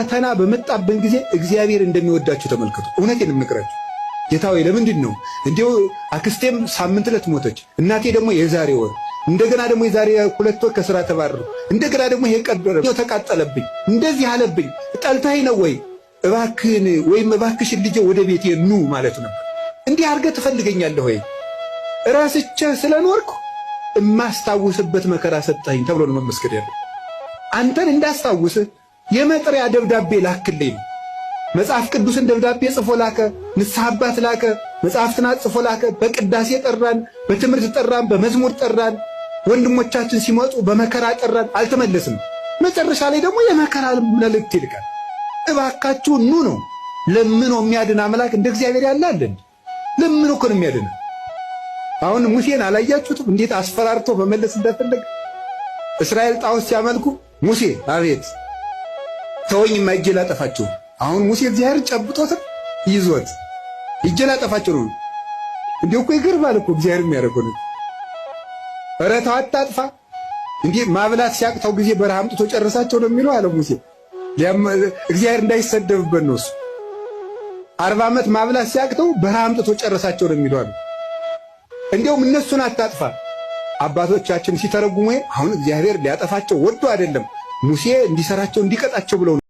ፈተና በመጣብን ጊዜ እግዚአብሔር እንደሚወዳችሁ ተመልከቱ። እውነቴን የምነግራችሁ ጌታ ሆይ ለምንድን ነው እንዲሁ አክስቴም ሳምንት ዕለት ሞተች፣ እናቴ ደግሞ የዛሬ ወር፣ እንደገና ደግሞ የዛሬ 2 ወር ከስራ ተባረሩ፣ እንደገና ደግሞ ይሄ ቀደረ ተቃጠለብኝ፣ እንደዚህ አለብኝ፣ ጠልታኝ ነው ወይ እባክህን ወይም እባክሽን ልጄ ወደ ቤቴ ኑ ማለት ነው። እንዲህ አድርገህ ትፈልገኛለህ ወይ? ራስቼ ስለኖርኩ እማስታውስበት መከራ ሰጠኝ ተብሎ ነው መመስገድ ያለው። አንተን እንዳስታውስህ የመጥሪያ ደብዳቤ ላክልኝ ነው። መጽሐፍ ቅዱስን ደብዳቤ ጽፎ ላከ፣ ንስሐ አባት ላከ፣ መጽሐፍትን ጽፎ ላከ። በቅዳሴ ጠራን፣ በትምህርት ጠራን፣ በመዝሙር ጠራን። ወንድሞቻችን ሲመጡ በመከራ ጠራን፣ አልተመለስም። መጨረሻ ላይ ደግሞ የመከራ መልእክት ይልካል። እባካችሁ ኑ ነው። ለምኖ የሚያድን አምላክ እንደ እግዚአብሔር ያለ አለ? ለምኖ እኮ ነው የሚያድን። አሁን ሙሴን አላያችሁትም? እንዴት አስፈራርቶ መመለስ እንደፈለገ። እስራኤል ጣዖት ሲያመልኩ ሙሴ አቤት ተወኝማ እጄ ላጠፋቸው። አሁን ሙሴ እግዚአብሔር ጨብጦት ይዞት እጄ ላጠፋቸው ነው። እንዲሁ እኮ ይገርማል እኮ እግዚአብሔር የሚያደርገው ነው። ኧረ ተው አታጥፋ። እንዲህ ማብላት ሲያቅተው ጊዜ በረሃ አምጥቶ ጨረሳቸው ነው የሚለው አለ ሙሴ። እግዚአብሔር እንዳይሰደብበት ነው እሱ። 40 ዓመት ማብላት ሲያቅተው በረሃ አምጥቶ ጨረሳቸው ነው የሚለው አለ። እንዲያውም እነሱን አታጥፋ። አባቶቻችን ሲተረጉሙ አሁን እግዚአብሔር ሊያጠፋቸው ወዶ አይደለም ሙሴ እንዲሰራቸው እንዲቀጣቸው ብለው